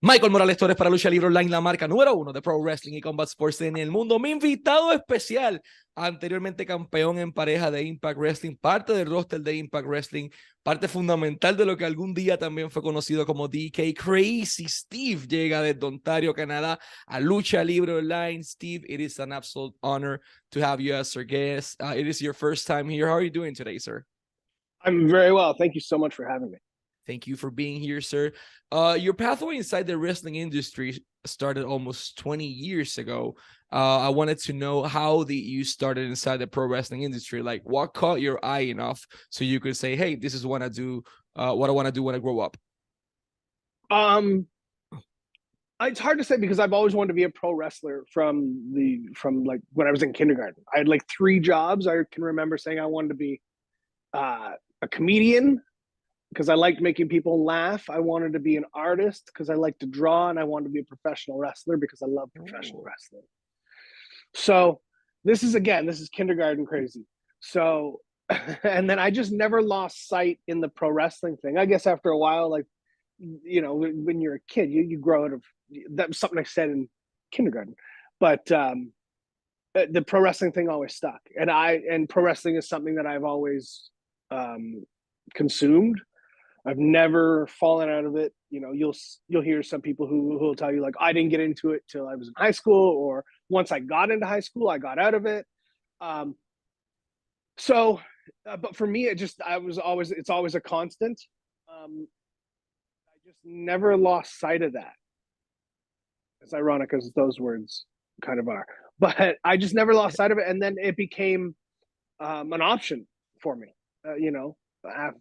Michael Morales Torres para Lucha Libre Online, la marca número 1 de Pro Wrestling y Combat Sports en el mundo. Mi invitado especial, anteriormente campeón en pareja de Impact Wrestling, parte del roster de Impact Wrestling, parte fundamental de lo que algún día también fue conocido como DK. Crazy Steve llega desde Ontario, Canadá, a Lucha Libre Online. Steve, it is an absolute honor to have you as our guest. It is your first time here. How are you doing today, sir? I'm very well. Thank you so much for having me. Thank you for being here, sir. Your pathway inside the wrestling industry started almost 20 years ago. I wanted to know how you started inside the pro wrestling industry. Like, what caught your eye enough so you could say, "Hey, this is what I do. What I want to do when I grow up." It's hard to say because I've always wanted to be a pro wrestler from like when I was in kindergarten. I had like 3 jobs. I can remember saying I wanted to be a comedian because I liked making people laugh. I wanted to be an artist because I like to draw, and I wanted to be a professional wrestler because I love professional wrestling. So this is kindergarten crazy. So, and then I just never lost sight in the pro wrestling thing. I guess after a while, like, you know, when you're a kid, you grow out of that was something I said in kindergarten, but the pro wrestling thing always stuck, and pro wrestling is something that I've always consumed. I've never fallen out of it. You know, you'll hear some people who will tell you like I didn't get into it till I was in high school, or once I got into high school, I got out of it. But for me, it's always a constant. I just never lost sight of that. As ironic as those words kind of are, but I just never lost sight of it, and then it became an option for me. You know, I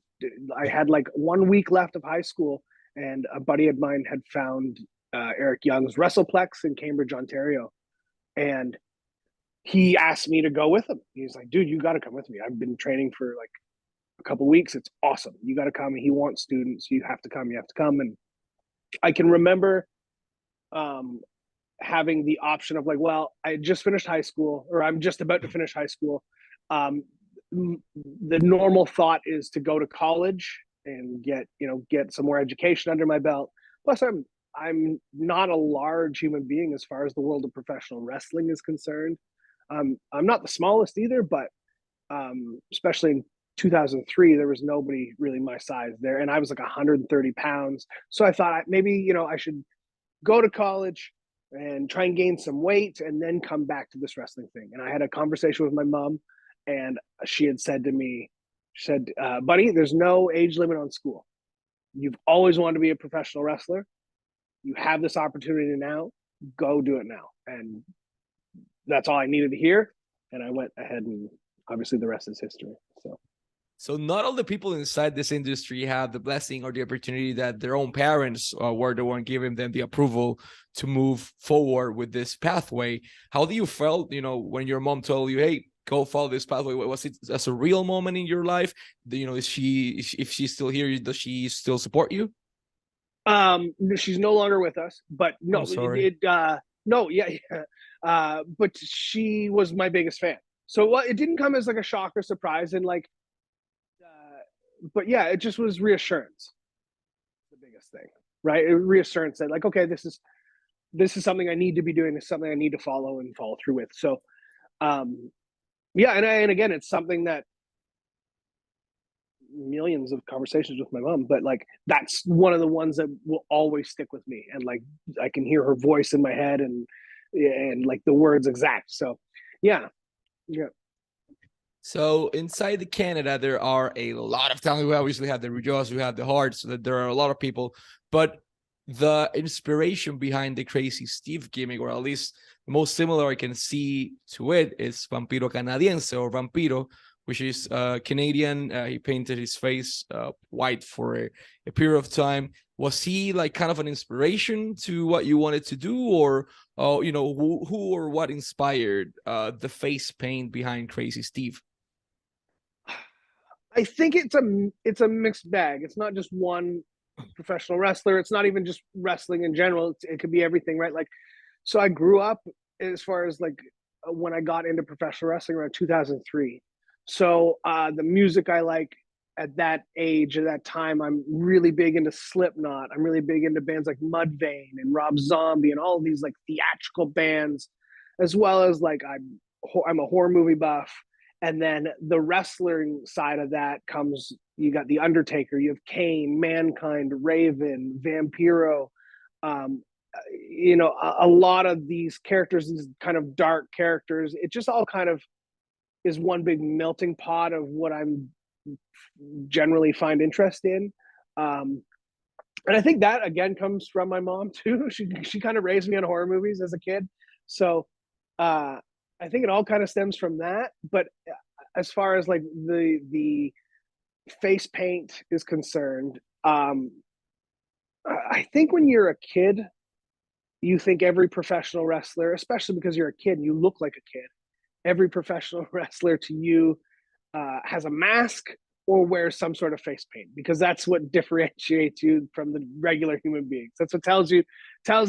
had like 1 week left of high school, and a buddy of mine had found Eric Young's WrestlePlex in Cambridge, Ontario, and he asked me to go with him. He's like, "Dude, you got to come with me. I've been training for like a couple weeks. It's awesome. You got to come." He wants students. You have to come. You have to come. And I can remember having the option of like, well, I just finished high school, or I'm just about to finish high school. The normal thought is to go to college and get some more education under my belt. Plus, I'm not a large human being as far as the world of professional wrestling is concerned. I'm not the smallest either, but especially in 2003, there was nobody really my size there, and I was like 130 pounds. So I thought maybe I should go to college and try and gain some weight and then come back to this wrestling thing. And I had a conversation with my mom, and she had said to me, she said, "Buddy, there's no age limit on school. You've always wanted to be a professional wrestler. You have this opportunity now. Go do it now." And that's all I needed to hear. And I went ahead, and obviously the rest is history. So not all the people inside this industry have the blessing or the opportunity that their own parents were the one giving them the approval to move forward with this pathway. How do you felt, when your mom told you, "Hey, go follow this pathway"? Was it as a real moment in your life? If she's still here, does she still support you? She's no longer with us, but no, I'm sorry. No, yeah. But she was my biggest fan. So it didn't come as like a shock or surprise, and like, but yeah, it just was reassurance. The biggest thing, right? Reassurance that like, okay, this is something I need to be doing. This is something I need to follow through with. So, yeah, and again, it's something that millions of conversations with my mom, but like that's one of the ones that will always stick with me, and like I can hear her voice in my head, and like the words exact. So, yeah. So inside Canada, there are a lot of talent. We obviously have the Rejoice, we have the Heart, so that there are a lot of people. But the inspiration behind the Crazy Steve gimmick, or at least the most similar I can see to it, is Vampiro Canadiense, or Vampiro, which is Canadian. He painted his face white for a period of time. Was he like kind of an inspiration to what you wanted to do, or who or what inspired the face paint behind Crazy Steve? I think it's a mixed bag. It's not just one professional wrestler. It's not even just wrestling in general. It could be everything, right? Like, so I grew up as far as like when I got into professional wrestling around 2003. So the music I like at that age, at that time, I'm really big into Slipknot. I'm really big into bands like Mudvayne and Rob Zombie and all of these like theatrical bands, as well as like I'm a horror movie buff. And then the wrestling side of that comes, you got The Undertaker, you have Kane, Mankind, Raven, Vampiro, you know, a lot of these characters, these kind of dark characters. It just all kind of is one big melting pot of what I'm generally find interest in. And I think that again comes from my mom too. She kind of raised me on horror movies as a kid. So I think it all kind of stems from that. But as far as like the face paint is concerned, I think when you're a kid, you think every professional wrestler, especially because you're a kid and you look like a kid, every professional wrestler to you has a mask or wears some sort of face paint, because that's what differentiates you from the regular human beings. That's what tells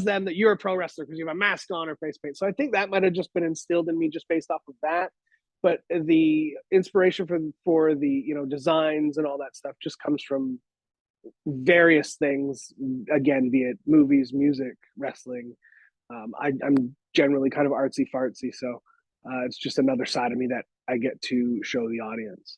them that you're a pro wrestler, because you have a mask on or face paint. So I think that might have just been instilled in me just based off of that. But the inspiration for the, you know, designs and all that stuff just comes from various things, again, be it movies, music, wrestling. I'm generally kind of artsy fartsy, so it's just another side of me that I get to show the audience.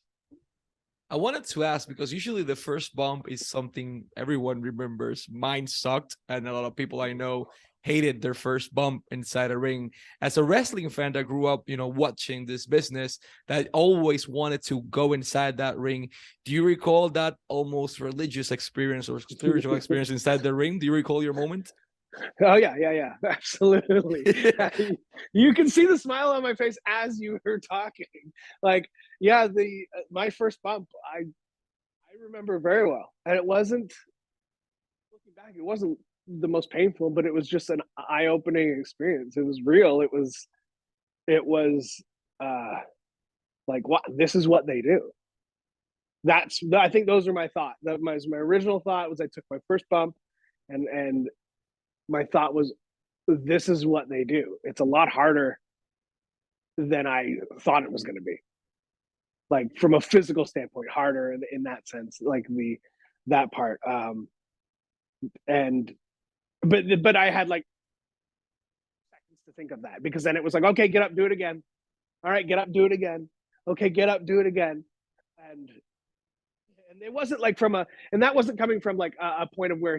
I wanted to ask, because usually the first bump is something everyone remembers. Mine sucked, and a lot of people I know hated their first bump inside a ring. As a wrestling fan that grew up, you know, watching this business, that always wanted to go inside that ring, do you recall that almost religious experience or spiritual experience inside the ring? Do you recall your moment? Oh yeah, absolutely. You can see the smile on my face as you were talking. Like, yeah, my first bump, I remember very well, and it wasn't, looking back, it wasn't the most painful, but it was just an eye-opening experience. It was real. It was like, what, this is what they do. I think those are my thought. That my original thought was, I took my first bump, and my thought was, this is what they do. It's a lot harder than I thought it was going to be. Like, from a physical standpoint, harder in that sense, like that part. And but I had like seconds to think of that, because then it was like, okay, get up, do it again. All right, get up, do it again. Okay, get up, do it again. And it wasn't like and that wasn't coming from like a point of where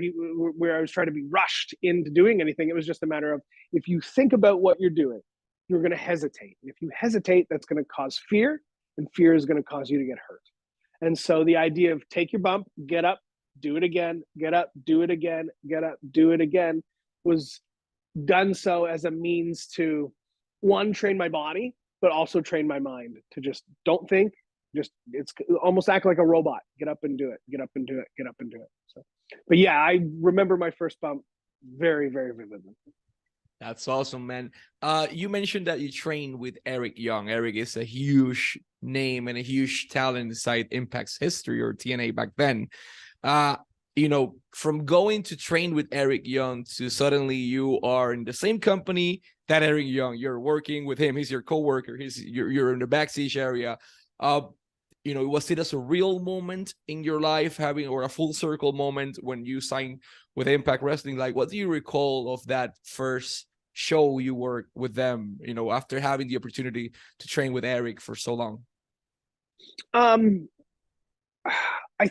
I was trying to be rushed into doing anything. It was just a matter of, if you think about what you're doing, you're going to hesitate. And if you hesitate, that's going to cause fear, and fear is going to cause you to get hurt. And so the idea of take your bump, get up, do it again, get up, do it again, get up, do it again, was done so as a means to, one, train my body, but also train my mind to just don't think, just, it's almost act like a robot. Get up and do it, get up and do it, get up and do it. So, but yeah, I remember my first bump very, very vividly. That's awesome, man. You mentioned that you train with Eric Young. Eric is a huge name and a huge talent inside Impact's history, or TNA back then. You know, from going to train with Eric Young to suddenly you are in the same company that Eric Young, you're working with him, he's your coworker, you're in the backstage area. You know, was it as a real moment in your life, having, or a full circle moment when you signed with Impact Wrestling? Like, what do you recall of that first show you worked with them, you know, after having the opportunity to train with Eric for so long? I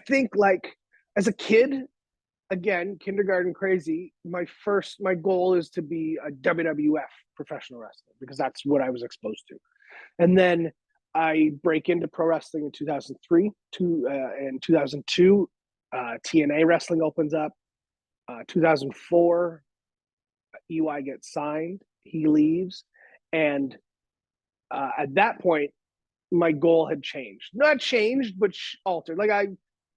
think, like, as a kid, again, kindergarten crazy, my goal is to be a WWF professional wrestler, because that's what I was exposed to. And then I break into pro wrestling in 2003. In 2002, TNA wrestling opens up. 2004, EY gets signed. He leaves. And at that point, my goal had changed. Not changed, but altered. Like, I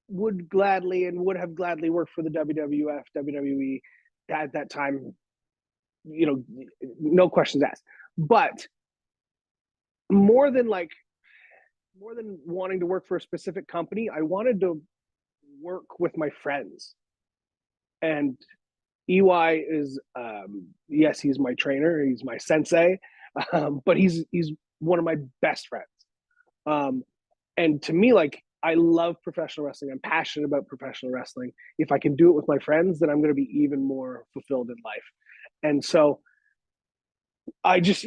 would have gladly worked for the WWF, WWE at that time, you know, no questions asked. But more than wanting to work for a specific company, I wanted to work with my friends. And EY is, yes, he's my trainer, he's my sensei, but he's one of my best friends. And to me, like, I love professional wrestling. I'm passionate about professional wrestling. If I can do it with my friends, then I'm going to be even more fulfilled in life. And so I just,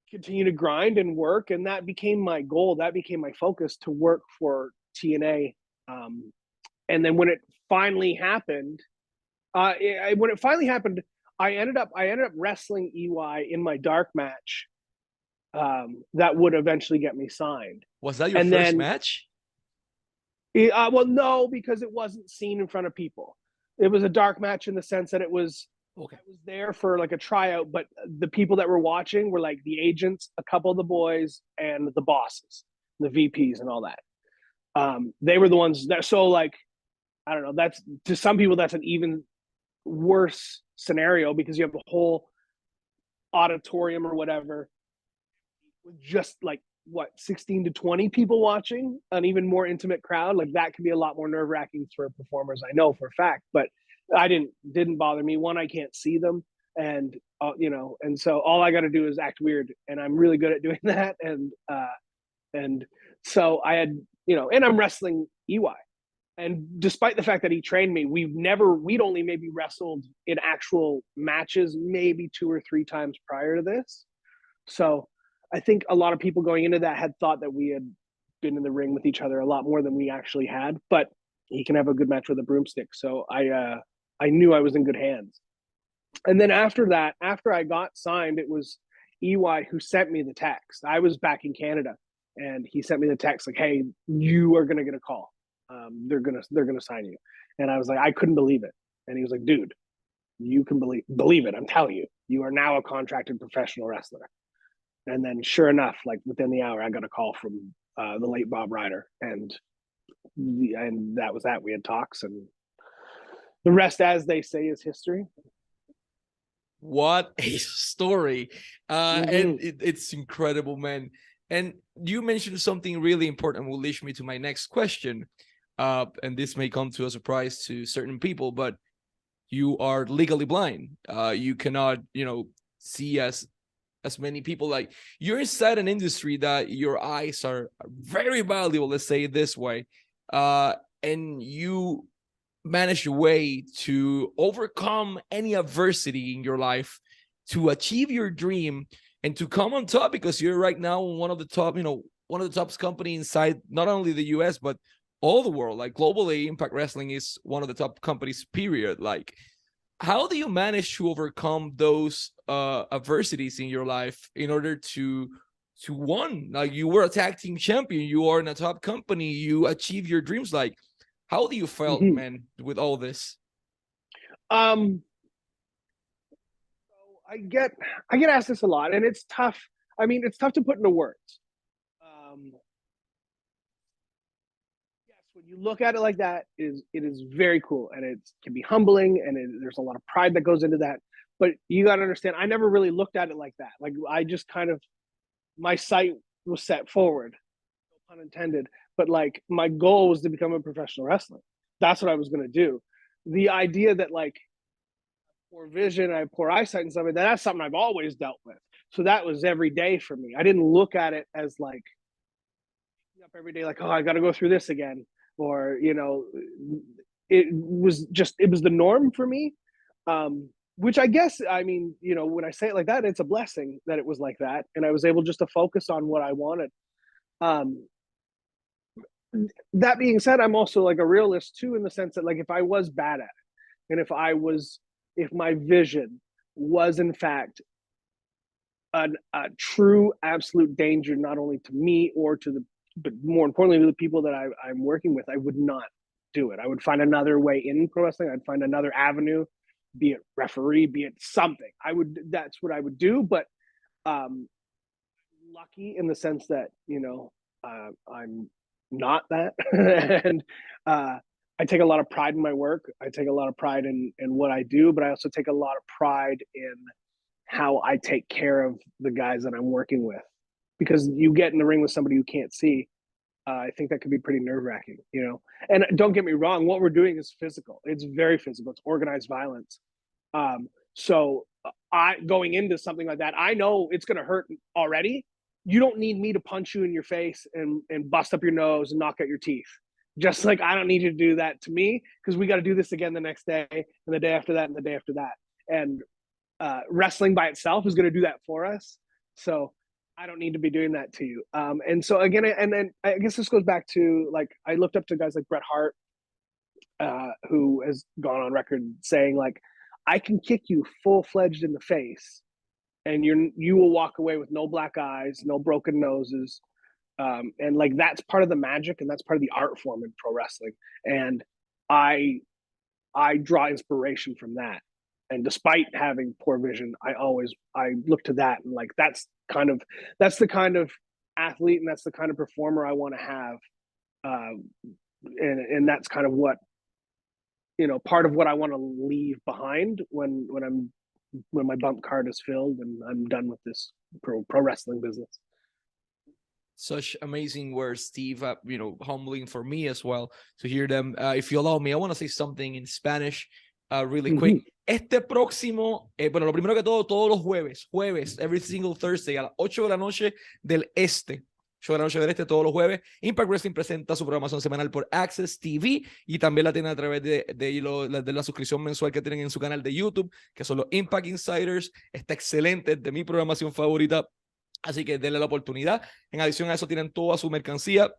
continue to grind and work. And that became my goal. That became my focus, to work for TNA. And then when it finally happened, I ended up wrestling EY in my dark match. That would eventually get me signed. Was that your first match? Well, no, because it wasn't seen in front of people. It was a dark match in the sense that it was, okay, I was there for like a tryout, but the people that were watching were like the agents, a couple of the boys, and the bosses, the VPs, and all that. They were the ones that. So like, I don't know. That's, to some people, that's an even worse scenario, because you have a whole auditorium or whatever with just like 16 to 20 people watching, an even more intimate crowd. Like that can be a lot more nerve-wracking for performers, I know for a fact. But I didn't bother me. One, I can't see them, and and so all I got to do is act weird, and I'm really good at doing that. And so I had, and I'm wrestling EY. And despite the fact that he trained me, we'd only maybe wrestled in actual matches maybe 2 or 3 times prior to this. So I think a lot of people going into that had thought that we had been in the ring with each other a lot more than we actually had. But he can have a good match with a broomstick. So I knew I was in good hands. And then after that, after I got signed, it was EY who sent me the text. I was back in Canada, and he sent me the text like, "Hey, you are gonna get a call. They're gonna sign you." And I was like, I couldn't believe it. And he was like, "Dude, you can believe it. I'm telling you, you are now a contracted professional wrestler." And then sure enough, like within the hour, I got a call from the late Bob Ryder, and that was that. We had talks, and the rest, as they say, is history. What a story. And it's incredible, man. And you mentioned something really important, will lead me to my next question. And this may come to a surprise to certain people, but you are legally blind. You cannot, see as many people. Like, you're inside an industry that your eyes are very valuable, let's say it this way. And you manage a way to overcome any adversity in your life to achieve your dream and to come on top, because you're right now one of the top, one of the top companies inside not only the US, but all the world. Like globally, Impact Wrestling is one of the top companies, period. Like, how do you manage to overcome those adversities in your life in order to win? Like, you were a tag team champion, you are in a top company, you achieve your dreams. Like, how do you feel, man, with all this? So I get asked this a lot, and it's tough. I mean, it's tough to put into words. Yes, when you look at it like that, it is very cool, and it can be humbling, and there's a lot of pride that goes into that. But you got to understand, I never really looked at it like that. Like, I just kind of, my sight was set forward, no pun intended. But like, my goal was to become a professional wrestler. That's what I was going to do. The idea that like poor vision, I have poor eyesight and stuff like that, that's something I've always dealt with. So that was every day for me. I didn't look at it as like up every day, like, oh, I got to go through this again, or it was the norm for me. Which I guess, I mean, when I say it like that, it's a blessing that it was like that, and I was able just to focus on what I wanted. That being said, I'm also like a realist too, in the sense that like, if I was bad at it, and if my vision was in fact a true absolute danger, not only to me but more importantly to the people that I'm working with, I would not do it. I would find another way in pro wrestling. I'd find another avenue, be it referee, be it something. That's what I would do. But lucky in the sense that I'm not that. And I take a lot of pride in my work. I take a lot of pride in what I do, but I also take a lot of pride in how I take care of the guys that I'm working with. Because you get in the ring with somebody you can't see, I think that could be pretty nerve-wracking, And don't get me wrong, what we're doing is physical. It's very physical. It's organized violence. So going into something like that, I know it's going to hurt already, you don't need me to punch you in your face and bust up your nose and knock out your teeth. Just like I don't need you to do that to me, because we got to do this again the next day and the day after that and the day after that. And wrestling by itself is going to do that for us. So I don't need to be doing that to you. And so again, and then I guess this goes back to, like, I looked up to guys like Bret Hart, who has gone on record saying, like, I can kick you full-fledged in the face and you will walk away with no black eyes, no broken noses. And like, that's part of the magic, and that's part of the art form in pro wrestling. And I draw inspiration from that. And despite having poor vision, I look to that, and like, that's the kind of athlete, and that's the kind of performer I want to have. And that's kind of what, part of what I want to leave behind when my bump card is filled and I'm done with this pro wrestling business. Such amazing words, Steve. Humbling for me as well to hear them. If you allow me, I want to say something in Spanish really quick. Este próximo, bueno, lo primero que todo, todos los jueves, every single Thursday a las 8 de la noche del este. 8 de la noche del este, todos los jueves, Impact Wrestling presenta su programación semanal por Access TV, y también la tienen a través de la suscripción mensual que tienen en su canal de YouTube, que son los Impact Insiders. Está excelente, es de mi programación favorita, así que denle la oportunidad. En adición a eso, tienen toda su mercancía,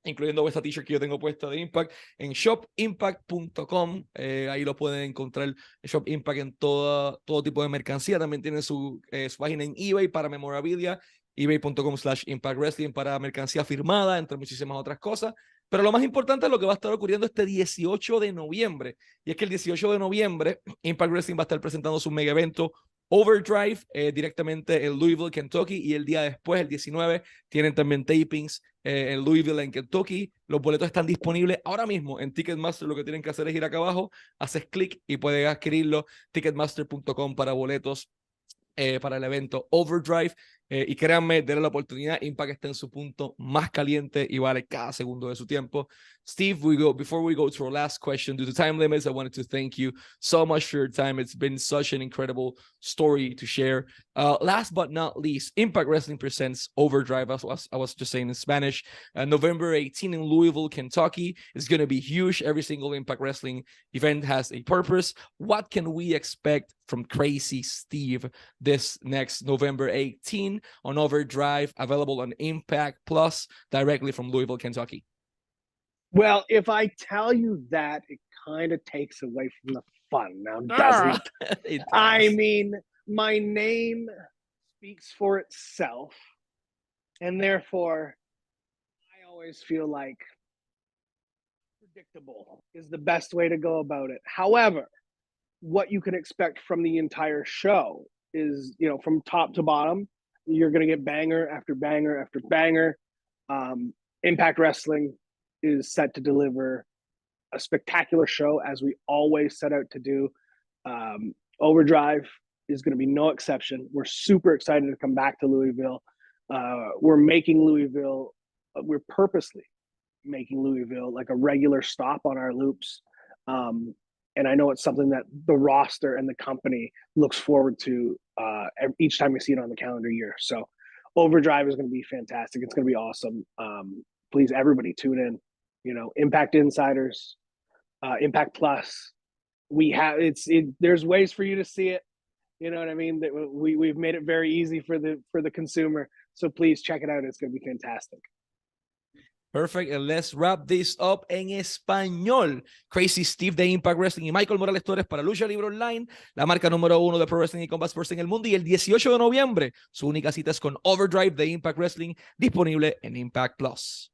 incluyendo esta t-shirt que yo tengo puesta de Impact, en shopimpact.com. Ahí lo pueden encontrar, Shop Impact, en todo tipo de mercancía. También tienen su página en eBay para memorabilia, ebay.com/Impact Wrestling, para mercancía firmada, entre muchísimas otras cosas. Pero lo más importante es lo que va a estar ocurriendo este 18 de noviembre. Y es que el 18 de noviembre Impact Wrestling va a estar presentando su mega evento Overdrive directamente en Louisville, Kentucky. Y el día después, el 19, tienen también tapings en Louisville, en Kentucky. Los boletos están disponibles ahora mismo en Ticketmaster. Lo que tienen que hacer es ir acá abajo, haces clic y puedes adquirirlo. Ticketmaster.com para boletos para el evento Overdrive. Y créanme, denle la oportunidad. Impact está en su punto más caliente y vale cada segundo de su tiempo. Steve, before we go to our last question, due to time limits, I wanted to thank you so much for your time. It's been such an incredible story to share. Last but not least, Impact Wrestling presents Overdrive, as I was just saying in Spanish, November 18 in Louisville, Kentucky. It's going to be huge. Every single Impact Wrestling event has a purpose. What can we expect from Crazy Steve this next November 18 on Overdrive, available on Impact Plus, directly from Louisville, Kentucky? Well, if I tell you that, it kind of takes away from the fun now, doesn't it? It does. I mean, my name speaks for itself, and therefore I always feel like predictable is the best way to go about it. However, what you can expect from the entire show is, from top to bottom, you're going to get banger after banger after banger. Impact Wrestling is set to deliver a spectacular show, as we always set out to do. Overdrive is going to be no exception. We're super excited to come back to Louisville. We're purposely making Louisville like a regular stop on our loops. And I know it's something that the roster and the company looks forward to each time we see it on the calendar year. So Overdrive is going to be fantastic. It's going to be awesome. Please, everybody, tune in. Impact Insiders, Impact Plus. There's ways for you to see it. You know what I mean? That we've made it very easy for the consumer. So please check it out. It's going to be fantastic. Perfect, and let's wrap this up en español. Crazy Steve de Impact Wrestling y Michael Morales Torres para Lucha Libre Online, la marca número 1 de Pro Wrestling y Combat Sports en el mundo. Y el 18 de noviembre, su única cita es con Overdrive de Impact Wrestling, disponible en Impact Plus.